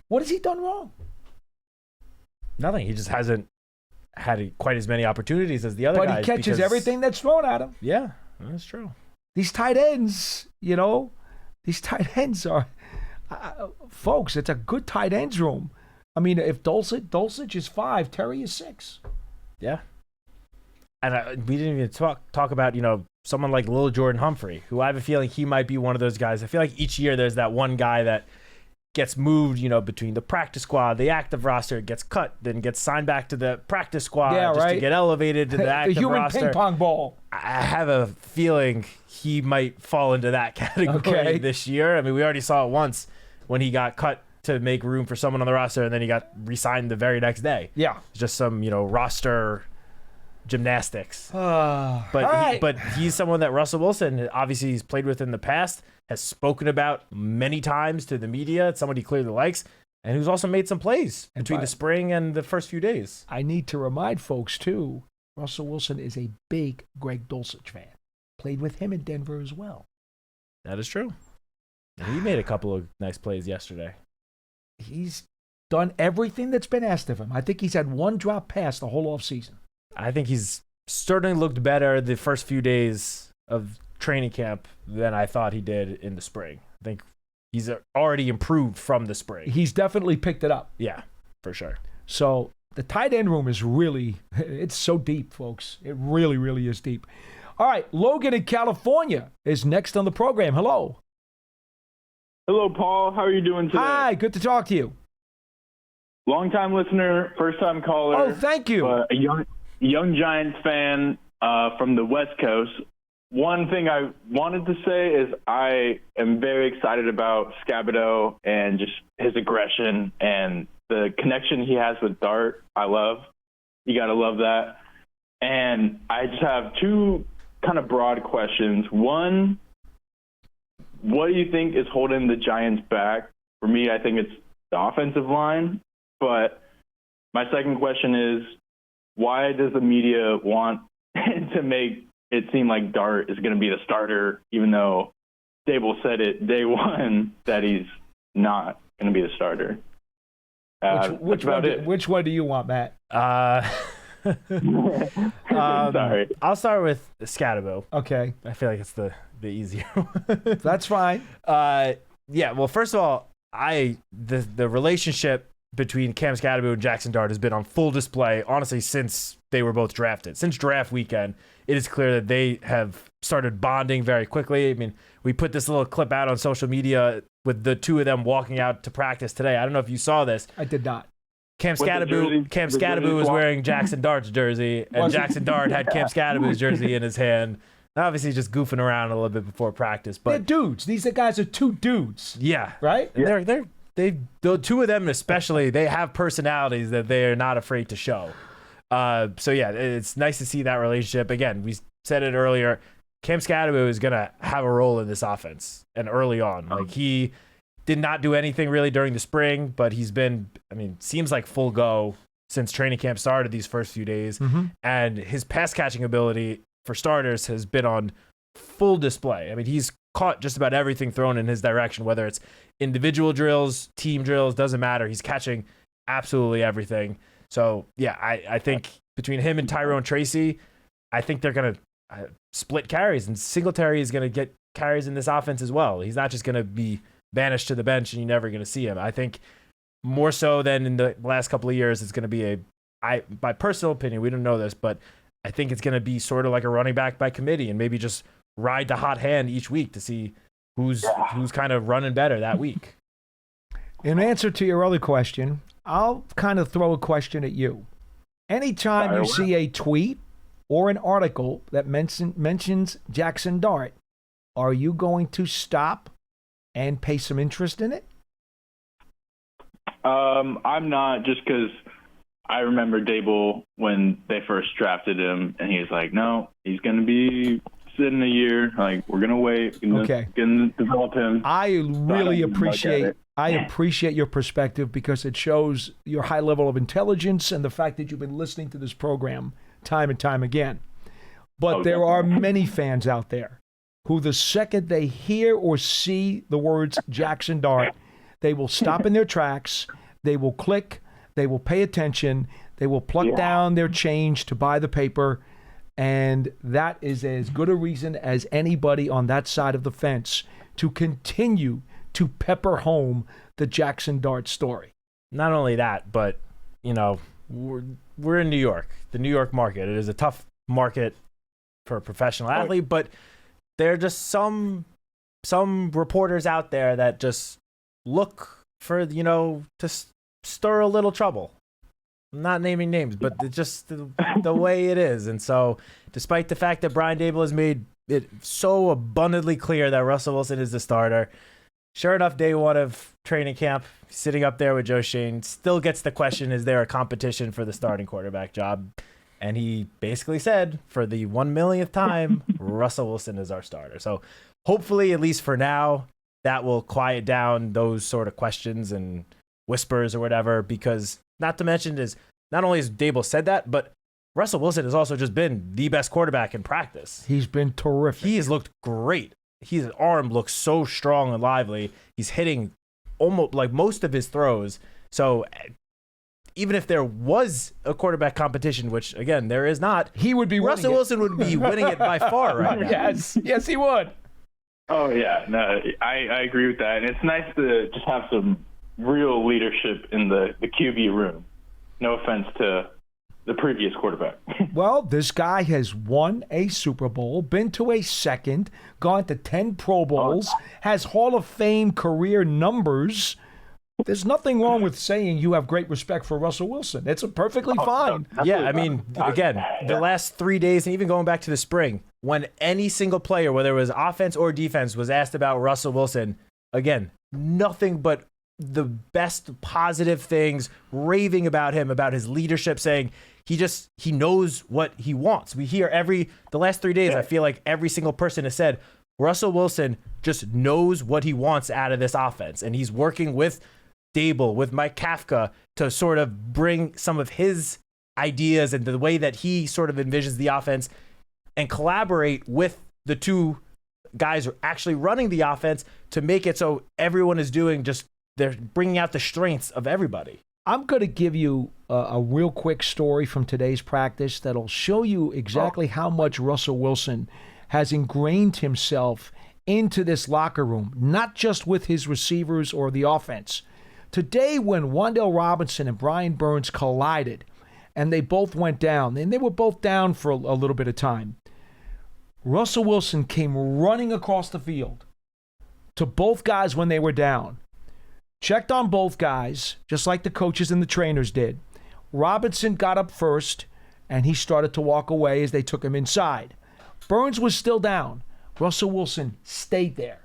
What has he done wrong? Nothing. He just hasn't had quite as many opportunities as the other But guys. he catches because- everything that's thrown at him. Yeah, that's true. These tight ends, these tight ends are, folks, it's a good tight ends room. I mean, if Dulcich is 5, Terry is 6. Yeah. And we didn't even talk about, someone like Lil Jordan Humphrey, who I have a feeling he might be one of those guys. I feel like each year there's that one guy that gets moved, between the practice squad, the active roster, gets cut, then gets signed back to the practice squad to get elevated to the active the human roster. ping pong ball. I have a feeling he might fall into that category this year. I mean, we already saw it once when he got cut to make room for someone on the roster, and then he got re-signed the very next day. Yeah. Just some, roster gymnastics. But but he's someone that Russell Wilson, obviously he's played with in the past, has spoken about many times to the media. It's someone he clearly likes, and who's also made some plays between the spring and the first few days. I need to remind folks, too, Russell Wilson is a big Greg Dulcich fan. Played with him in Denver as well. That is true. And he made a couple of nice plays yesterday. He's done everything that's been asked of him. I think he's had one drop pass the whole offseason. I think he's certainly looked better the first few days of training camp than I thought he did in the spring. I think he's already improved from the spring. He's definitely picked it up. Yeah, for sure. So the tight end room is it's so deep, folks. It really, really is deep. All right, Logan in California is next on the program. Hello. Hello, Paul. How are you doing today? Hi, good to talk to you. Long-time listener, first-time caller. Oh, thank you. A young Giants fan from the West Coast. One thing I wanted to say is I am very excited about Skattebo and just his aggression and the connection he has with Dart. I love. You got to love that. And I just have 2 kind of broad questions. One, what do you think is holding the Giants back? For me, I think it's the offensive line. But my second question is, why does the media want to make it seem like Dart is going to be the starter, even though Dable said it day one that he's not going to be the starter? Which one do you want, Matt? Sorry. I'll start with Skattebo. Okay. I feel like it's the easier one. That's fine. Yeah, well, first of all, the relationship between Cam Skattebo and Jackson Dart has been on full display, honestly, since they were both drafted. Since draft weekend, it is clear that they have started bonding very quickly. I mean, we put this little clip out on social media with the 2 of them walking out to practice today. I don't know if you saw this. I did not. Cam Skattebo was wearing Jackson Dart's jersey, and Jackson Dart had Cam Skattebo's jersey in his hand. Obviously, just goofing around a little bit before practice. But they're dudes. These guys are 2 dudes. Yeah. Right? Yeah. The 2 of them especially, they have personalities that they are not afraid to show. So yeah, it's nice to see that relationship. Again, we said it earlier, Cam Skattebo is going to have a role in this offense, and early on. Like, he did not do anything really during the spring, but he's been, seems like full go since training camp started these first few days. Mm-hmm. And his pass catching ability, for starters, has been on full display. He's caught just about everything thrown in his direction, whether it's individual drills, team drills, doesn't matter. He's catching absolutely everything. So, yeah, I think between him and Tyrone Tracy, I think they're going to split carries, and Singletary is going to get carries in this offense as well. He's not just going to be banished to the bench and you're never going to see him. I think more so than in the last couple of years, it's going to be my personal opinion, we don't know this, but I think it's going to be sort of like a running back by committee, and maybe just ride the hot hand each week to see who's kind of running better that week. In answer to your other question, I'll kind of throw a question at you. Anytime you see a tweet or an article that mentions Jackson Dart, are you going to stop and pay some interest in it? I'm not, just because I remember Dable when they first drafted him, and he was like, no, he's going to be sitting a year. Like, we're going to wait. Going to develop him. I really appreciate your perspective, because it shows your high level of intelligence and the fact that you've been listening to this program time and time again. But there are many fans out there who the second they hear or see the words Jackson Dart, they will stop in their tracks, they will click, they will pay attention, they will pluck down their change to buy the paper, and that is as good a reason as anybody on that side of the fence to continue to pepper home the Jackson Dart story. Not only that, but, you know, we're in New York, the New York market. It is a tough market for a professional athlete, but there are just some reporters out there that just look for, you know, to stir a little trouble. I'm not naming names, but it's just the way it is. And so despite the fact that Brian Daboll has made it so abundantly clear that Russell Wilson is the starter, sure enough, day one of training camp, sitting up there with Joe Schoen, still gets the question, is there a competition for the starting quarterback job? And he basically said, for the 1,000,000th time, Russell Wilson is our starter. So hopefully, at least for now, that will quiet down those sort of questions and whispers or whatever, because not to mention is not only has Daboll said that, but Russell Wilson has also just been the best quarterback in practice. He's been terrific. He has looked great. His arm looks so strong and lively. He's hitting almost like most of his throws. So even if there was a quarterback competition, which again there is not, he would be Russell Wilson would be winning it by far right now. Yes, he would. Oh yeah, no, I agree with that, and it's nice to just have some real leadership in the QB room. No offense to the previous quarterback. Well, this guy has won a Super Bowl, been to a second, gone to 10 Pro Bowls, has Hall of Fame career numbers. There's nothing wrong with saying you have great respect for Russell Wilson. It's perfectly fine. Yeah, I mean, again, the last 3 days, and even going back to the spring, when any single player, whether it was offense or defense, was asked about Russell Wilson, again, nothing but the best positive things, raving about him, about his leadership, saying he knows what he wants. We hear the last 3 days, I feel like every single person has said, Russell Wilson just knows what he wants out of this offense. And he's working with Daboll, with Mike Kafka, to sort of bring some of his ideas and the way that he sort of envisions the offense and collaborate with the two guys who are actually running the offense to make it so everyone is doing they're bringing out the strengths of everybody. I'm going to give you a real quick story from today's practice that'll show you exactly how much Russell Wilson has ingrained himself into this locker room, not just with his receivers or the offense. Today, when Wan'Dale Robinson and Brian Burns collided, and they both went down, and they were both down for a little bit of time, Russell Wilson came running across the field to both guys when they were down, checked on both guys, just like the coaches and the trainers did. Robinson got up first, and he started to walk away as they took him inside. Burns was still down. Russell Wilson stayed there,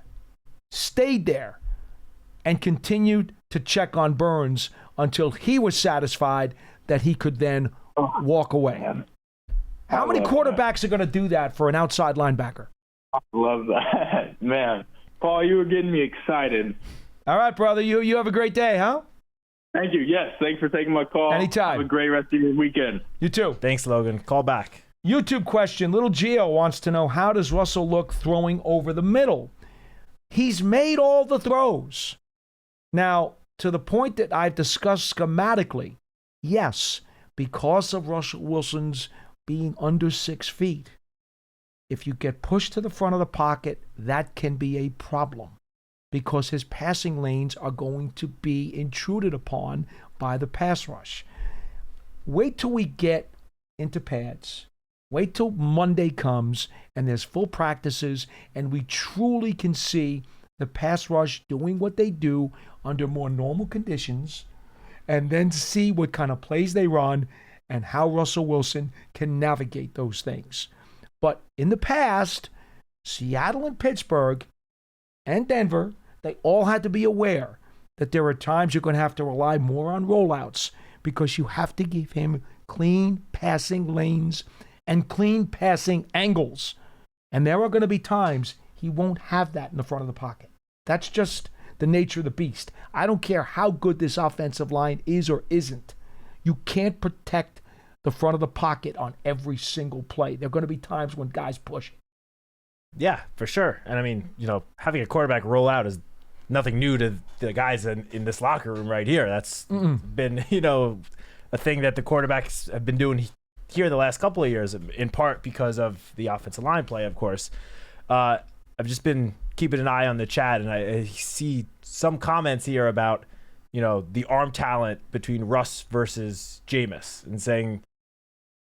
and continued to check on Burns until he was satisfied that he could then walk away. How many quarterbacks are going to do that for an outside linebacker? I love that. Man, Paul, you were getting me excited. All right, brother. You have a great day, huh? Thank you. Yes, thanks for taking my call. Anytime. Have a great rest of your weekend. You too. Thanks, Logan. Call back. YouTube question. Little Gio wants to know, how does Russell look throwing over the middle? He's made all the throws. Now, to the point that I've discussed schematically, yes, because of Russell Wilson's being under 6 feet, if you get pushed to the front of the pocket, that can be a problem because his passing lanes are going to be intruded upon by the pass rush. Wait till we get into pads. Wait till Monday comes and there's full practices and we truly can see the pass rush doing what they do under more normal conditions, and then see what kind of plays they run and how Russell Wilson can navigate those things. But in the past, Seattle and Pittsburgh and Denver, they all had to be aware that there are times you're going to have to rely more on rollouts because you have to give him clean passing lanes and clean passing angles. And there are going to be times he won't have that in the front of the pocket. That's just the nature of the beast. I don't care how good this offensive line is or isn't. You can't protect the front of the pocket on every single play. There are going to be times when guys push it. Yeah, for sure. And I mean, having a quarterback roll out is nothing new to the guys in this locker room right here. That's been, a thing that the quarterbacks have been doing here the last couple of years, in part because of the offensive line play, of course. I've just been keeping an eye on the chat, and I see some comments here about, the arm talent between Russ versus Jameis, and saying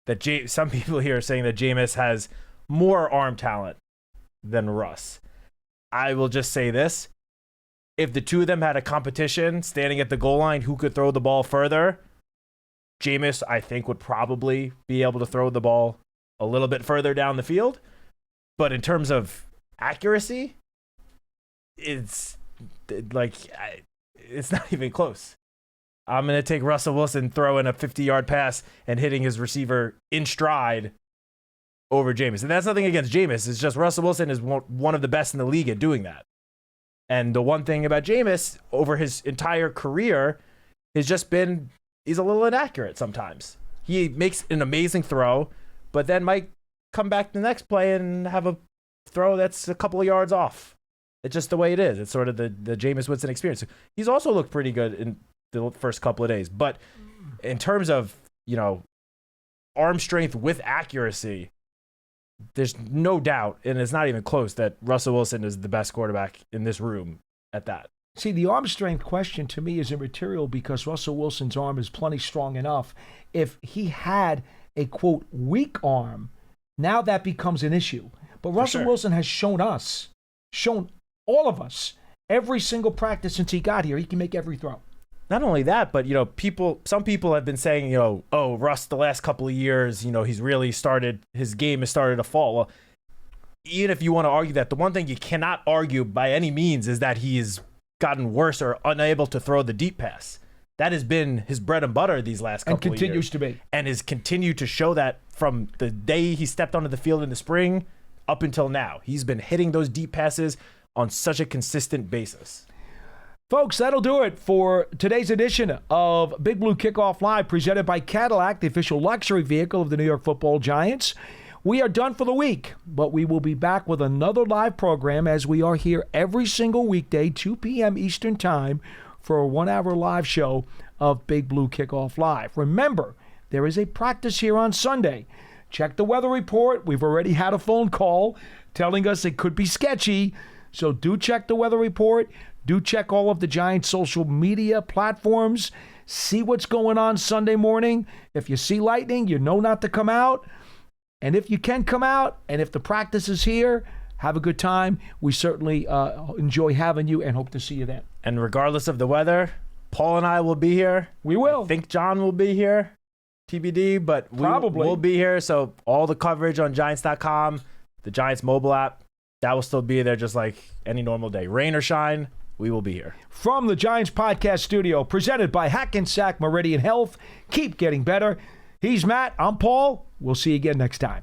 that some people here are saying that Jameis has more arm talent than Russ. I will just say this. If the two of them had a competition standing at the goal line, who could throw the ball further, Jameis, I think, would probably be able to throw the ball a little bit further down the field. But in terms of accuracy, it's not even close. I'm going to take Russell Wilson throwing a 50-yard pass and hitting his receiver in stride over Jameis. And that's nothing against Jameis. It's just Russell Wilson is one of the best in the league at doing that. And the one thing about Jameis over his entire career has just been he's a little inaccurate sometimes. He makes an amazing throw, but then might come back the next play and have a throw that's a couple of yards off. It's just the way it is. It's sort of the Jameis Winston experience. He's also looked pretty good in the first couple of days. But in terms of, arm strength with accuracy, there's no doubt, and it's not even close, that Russell Wilson is the best quarterback in this room at that. See, the arm strength question to me is immaterial because Russell Wilson's arm is plenty strong enough. If he had a, quote, weak arm, now that becomes an issue. But Russell Wilson has shown all of us, every single practice since he got here, he can make every throw. Not only that, but, some people have been saying, oh, Russ, the last couple of years, he's really his game has started to fall. Well, even if you want to argue that, the one thing you cannot argue by any means is that he's gotten worse or unable to throw the deep pass. That has been his bread and butter these last couple of years. And continues to be. And has continued to show that from the day he stepped onto the field in the spring up until now. He's been hitting those deep passes on such a consistent basis. Folks, that'll do it for today's edition of Big Blue Kickoff Live, presented by Cadillac, the official luxury vehicle of the New York Football Giants. We are done for the week, but we will be back with another live program as we are here every single weekday, 2 p.m. Eastern Time, for a 1-hour live show of Big Blue Kickoff Live. Remember, there is a practice here on Sunday. Check the weather report. We've already had a phone call telling us it could be sketchy, so do check the weather report. Do check all of the Giants' social media platforms. See what's going on Sunday morning. If you see lightning, you know not to come out. And if you can come out, and if the practice is here, have a good time. We certainly enjoy having you and hope to see you then. And regardless of the weather, Paul and I will be here. We will. I think John will be here, TBD, but we'll be here. So all the coverage on Giants.com, the Giants mobile app, that will still be there just like any normal day. Rain or shine, we will be here. From the Giants Podcast Studio, presented by Hackensack Meridian Health. Keep getting better. He's Matt. I'm Paul. We'll see you again next time.